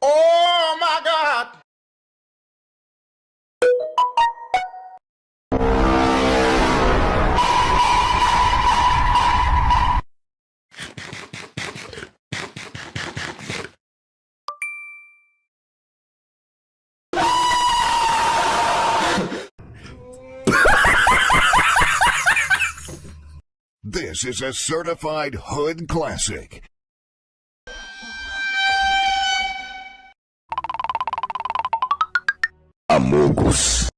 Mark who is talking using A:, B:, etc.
A: Oh my God!
B: This is a certified hood classic. Amogus.